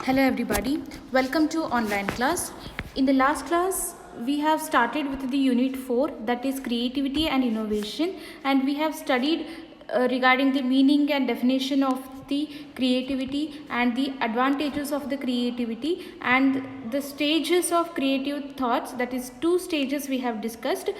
Hello everybody, welcome to online class. In the last class, we have started with the unit 4, that is creativity and innovation, and we have studied regarding the meaning and definition of the creativity and the advantages of the creativity and the stages of creative thoughts. That is two stages we have discussed,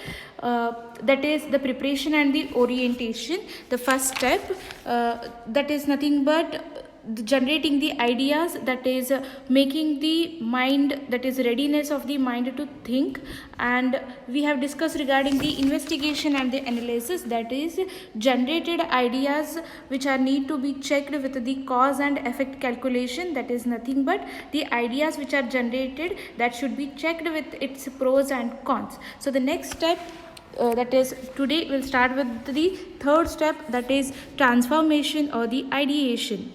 that is the preparation and the orientation. The first step, that is nothing but generating the ideas, that is making the mind, that is readiness of the mind to think. And we have discussed regarding the investigation and the analysis, that is generated ideas which are need to be checked with the cause and effect calculation. That is nothing but the ideas which are generated that should be checked with its pros and cons. So the next step, that is today we'll start with the third step, that is transformation or the ideation.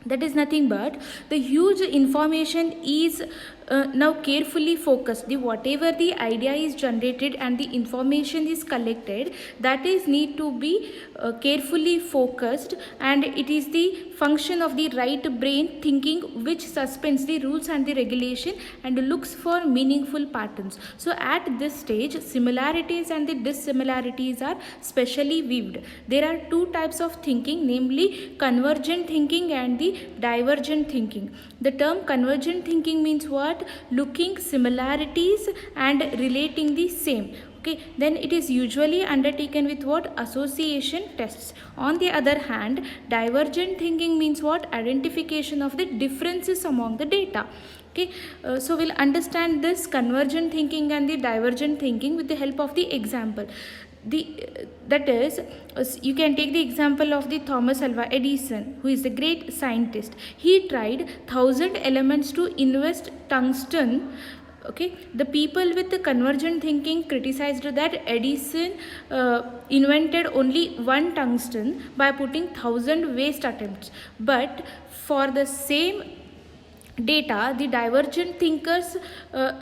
That is nothing but the huge information is now carefully focused. The whatever the idea is generated and the information is collected, that is need to be carefully focused, and it is the function of the right brain thinking which suspends the rules and the regulation and looks for meaningful patterns. So at this stage, similarities and the dissimilarities are specially viewed. There are two types of thinking, namely convergent thinking and the divergent thinking. The term convergent thinking means what? Looking similarities and relating the same. Okay, then it is usually undertaken with what? Association tests. On the other hand, divergent thinking means what? Identification of the differences among the data. Okay, so we'll understand this convergent thinking and the divergent thinking with the help of the example. That is, you can take the example of the Thomas Alva Edison, who is a great scientist. He tried 1,000 elements to invest tungsten. Okay, the people with the convergent thinking criticized that Edison invented only one tungsten by putting 1,000 waste attempts. But for the same data, the divergent thinkers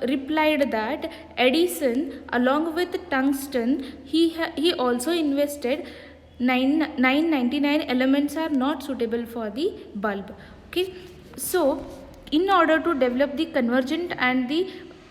replied that Edison, along with tungsten, he also invested 999 elements are not suitable for the bulb. Okay, so in order to develop the convergent and the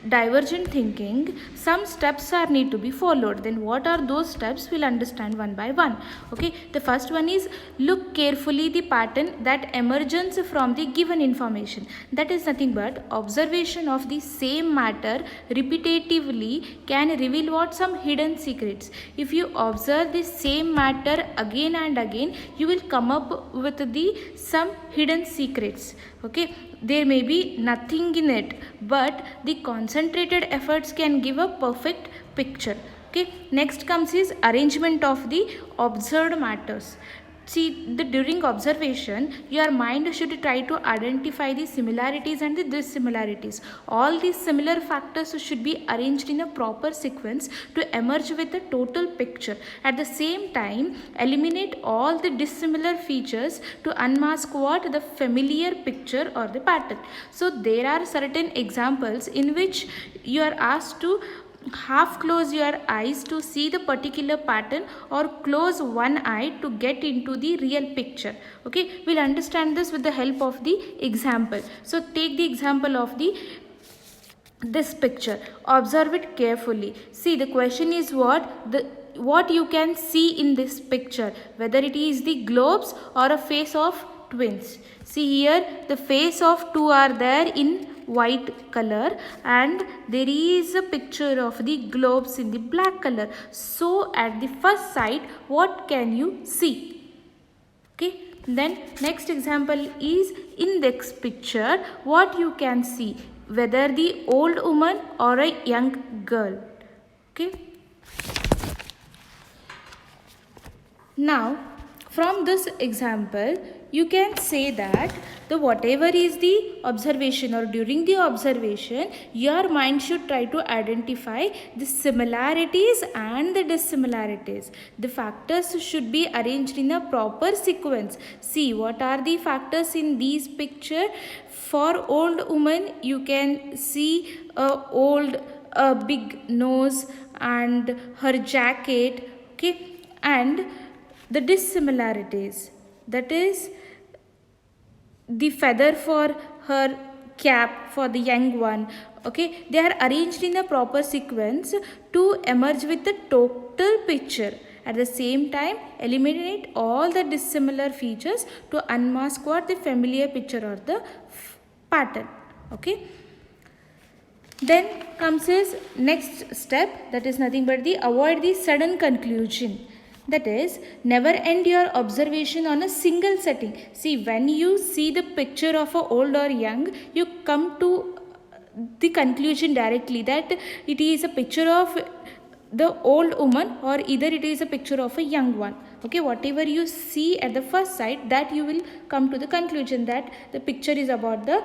divergent thinking, some steps are need to be followed. Then what are those steps? We'll understand one by one. Okay, the first one is look carefully the pattern that emerges from the given information. That is nothing but observation of the same matter repetitively can reveal what? Some hidden secrets. If you observe the same matter again and again, you will come up with the some hidden secrets. Okay, there may be nothing in it, but the concentrated efforts can give a perfect picture. Okay, next comes is arrangement of the observed matters. See, during observation, your mind should try to identify the similarities and the dissimilarities. All these similar factors should be arranged in a proper sequence to emerge with a total picture. At the same time, eliminate all the dissimilar features to unmask what? The familiar picture or the pattern. So there are certain examples in which you are asked to half close your eyes to see the particular pattern, or close one eye to get into the real picture. Okay, we'll understand this with the help of the example. So take the example of this picture. Observe it carefully. See, the question is what you can see in this picture, whether it is the globes or a face of twins. See here, the face of two are there in white color, and there is a picture of the globes in the black color. So at the first sight, what can you see? Okay, then next example is in this picture, what you can see, whether the old woman or a young girl. Okay, now from this example, you can say that the whatever is the observation, or during the observation, your mind should try to identify the similarities and the dissimilarities. The factors should be arranged in a proper sequence. See, what are the factors in these picture? For old woman, you can see a big nose and her jacket. Okay, and the dissimilarities, that is the feather for her cap for the young one. Okay, they are arranged in a proper sequence to emerge with the total picture. At the same time, eliminate all the dissimilar features to unmask what the familiar picture or the pattern. Okay. Then comes his next step, that is nothing but the avoid the sudden conclusion. That is, never end your observation on a single setting. See, when you see the picture of a old or young, you come to the conclusion directly that it is a picture of the old woman or either it is a picture of a young one. Okay, whatever you see at the first sight, that you will come to the conclusion that the picture is about the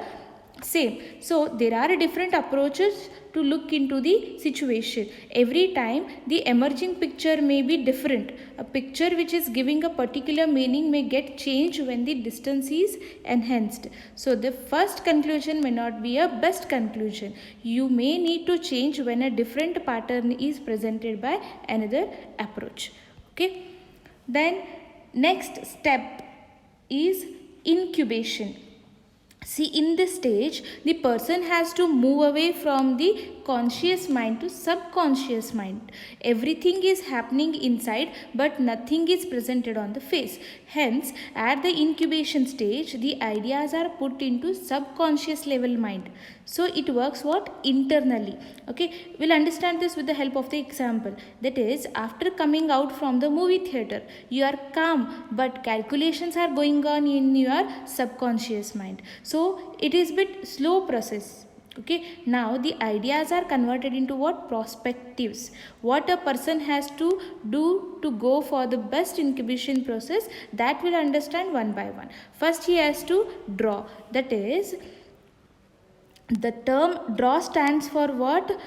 same. So there are different approaches to look into the situation. Every time the emerging picture may be different. A picture which is giving a particular meaning may get changed when the distance is enhanced. So the first conclusion may not be a best conclusion. You may need to change when a different pattern is presented by another approach. Okay. Then next step is incubation. See, in this stage, the person has to move away from the conscious mind to subconscious mind. Everything is happening inside, but nothing is presented on the face. Hence, at the incubation stage, the ideas are put into subconscious level mind. So it works what? Internally. Okay, we'll understand this with the help of the example. That is, after coming out from the movie theater, you are calm, but calculations are going on in your subconscious mind. So it is bit slow process. Okay, now the ideas are converted into what? Perspectives. What a person has to do to go for the best incubation process, that will understand one by one. First he has to draw. That is, the term draw stands for what?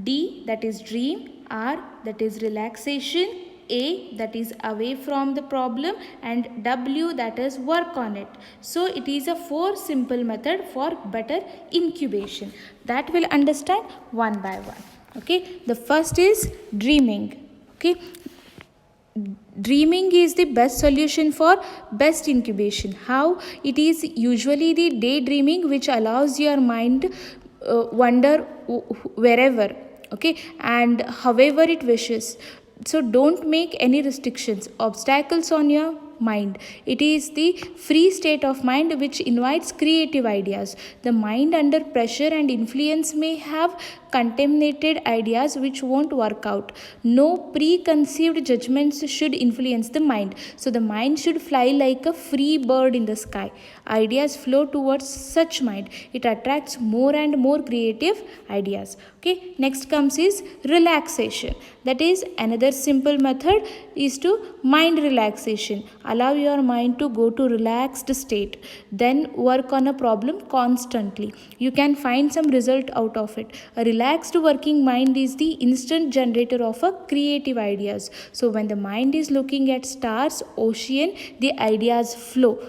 D, that is dream. R, that is relaxation. A, that is away from the problem, and W, that is work on it. So it is a 4 simple method for better incubation. That will understand one by one. Okay, the first is dreaming. Okay, dreaming is the best solution for best incubation. How? It is usually the daydreaming which allows your mind wander wherever, okay, and however it wishes. So don't make any restrictions, obstacles on your mind. It is the free state of mind which invites creative ideas. The mind under pressure and influence may have contaminated ideas which won't work out. No preconceived judgments should influence the mind. So the mind should fly like a free bird in the sky. Ideas flow towards such mind. It attracts more and more creative ideas. Okay, next comes is relaxation. That is another simple method is to mind relaxation. Allow your mind to go to relaxed state. Then work on a problem constantly. You can find some result out of it. A relaxed working mind is the instant generator of a creative ideas. So when the mind is looking at stars, ocean, the ideas flow.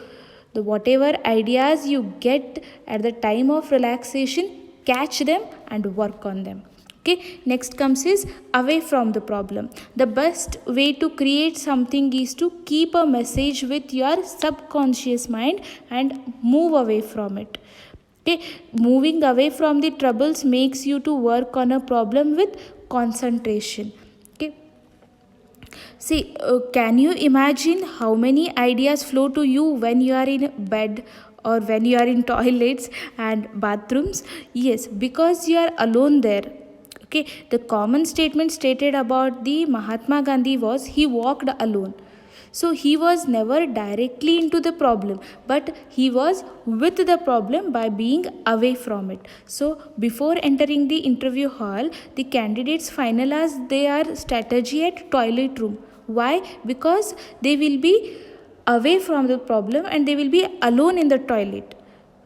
The whatever ideas you get at the time of relaxation, catch them and work on them. Okay, next comes is away from the problem. The best way to create something is to keep a message with your subconscious mind and move away from it. Okay, moving away from the troubles makes you to work on a problem with concentration. Okay, see, can you imagine how many ideas flow to you when you are in bed or when you are in toilets and bathrooms? Yes, because you are alone there. Okay, the common statement stated about the Mahatma Gandhi was he walked alone. So he was never directly into the problem, but he was with the problem by being away from it. So before entering the interview hall, the candidates finalize their strategy at toilet room. Why? Because they will be away from the problem and they will be alone in the toilet.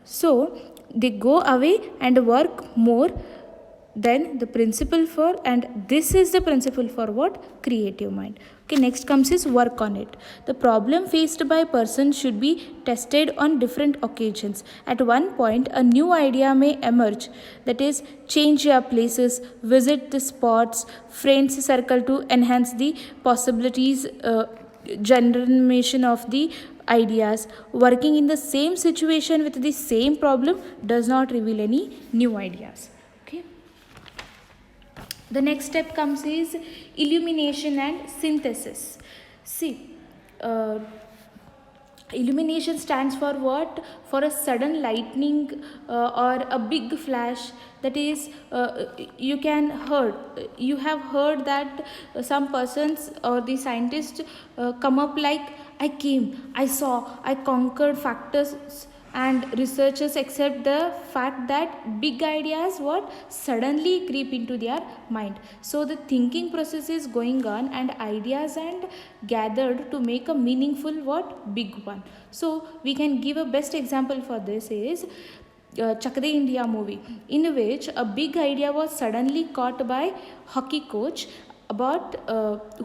So they go away and work more. Then the principle for, and this is the principle for what? Creative mind. Okay, next comes is work on it. The problem faced by a person should be tested on different occasions. At one point, a new idea may emerge. That is, change your places, visit the spots, friends circle to enhance the possibilities, generation of the ideas working in the same situation with the same problem does not reveal any new ideas. Okay. The next step comes is illumination and synthesis. See, illumination stands for what? For a sudden lightning or a big flash. That is, you have heard that some persons or the scientists come up like, I came, I saw, I conquered factors, and researchers accept the fact that big ideas what suddenly creep into their mind. So the thinking process is going on and ideas and gathered to make a meaningful what big one. So we can give a best example for this is Chak De India movie, in which a big idea was suddenly caught by hockey coach about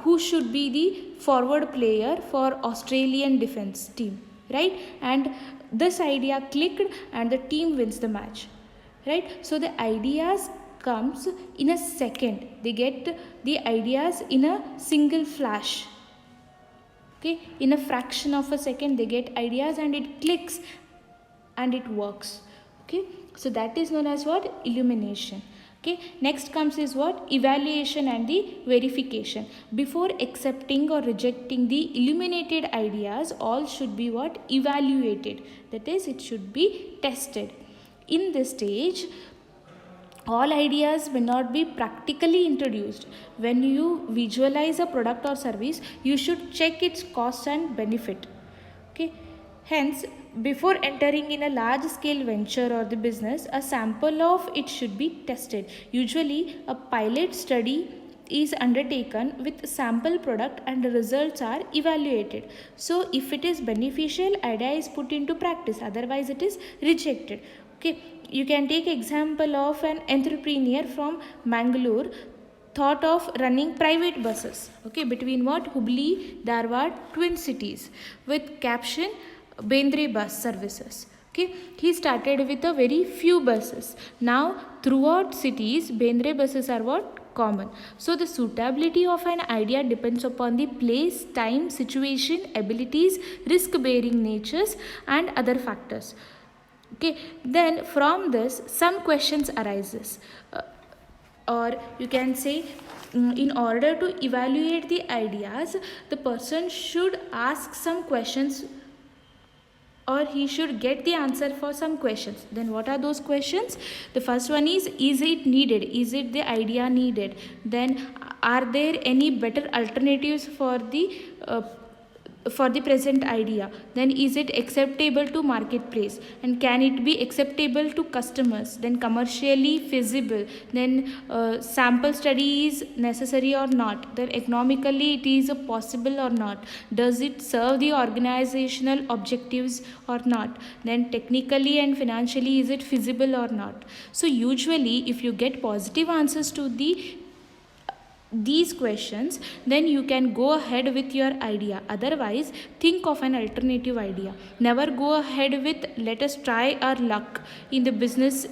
who should be the forward player for Australian defense team, right? And this idea clicked and the team wins the match, right? So the ideas comes in a second. They get the ideas in a single flash. Okay, in a fraction of a second they get ideas and it clicks and it works. Okay, so that is known as what? Illumination. Okay, next comes is what? Evaluation and the verification. Before accepting or rejecting the illuminated ideas, all should be what? Evaluated. That is, it should be tested. In this stage, all ideas may not be practically introduced. When you visualize a product or service, you should check its cost and benefit. Okay, hence, before entering in a large scale venture or the business, a sample of it should be tested. Usually, a pilot study is undertaken with sample product and the results are evaluated. So, if it is beneficial, idea is put into practice, otherwise it is rejected. Okay, you can take example of an entrepreneur from Mangalore thought of running private buses, okay, between what? Hubli, Dharwad, twin cities, with caption Bendre bus services. Okay, he started with a very few buses. Now throughout cities, Bendre buses are what? Common. So the suitability of an idea depends upon the place, time, situation, abilities, risk bearing natures and other factors. Okay, then from this some questions arises, or you can say, in order to evaluate the ideas, the person should ask some questions or he should get the answer for some questions. Then what are those questions? The first one is it needed? Is it the idea needed? Then are there any better alternatives for the present idea? Then is it acceptable to marketplace, and can it be acceptable to customers? Then commercially feasible. Then sample study is necessary or not? Then economically it is possible or not? Does it serve the organizational objectives or not? Then technically and financially is it feasible or not? So usually if you get positive answers to these questions, then you can go ahead with your idea. Otherwise, think of an alternative idea. Never go ahead with let us try our luck in the business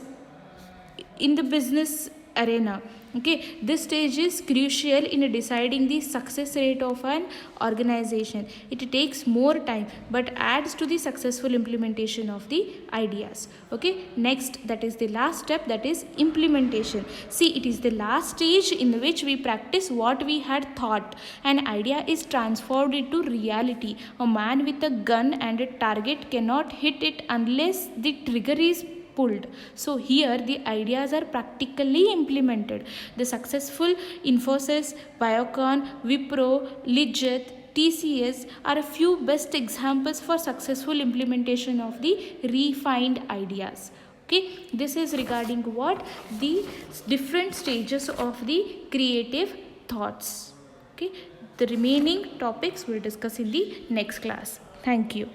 arena. Okay, this stage is crucial in deciding the success rate of an organization. It takes more time but adds to the successful implementation of the ideas. Okay, next, that is the last step, that is implementation. See, it is the last stage in which we practice what we had thought. An idea is transformed into reality. A man with a gun and a target cannot hit it unless the trigger is pulled. So here the ideas are practically implemented. The successful Infosys, Biocon, Wipro, Lijjat, TCS are a few best examples for successful implementation of the refined ideas. Okay, this is regarding what? The different stages of the creative thoughts. Okay, the remaining topics we'll discuss in the next class. Thank you.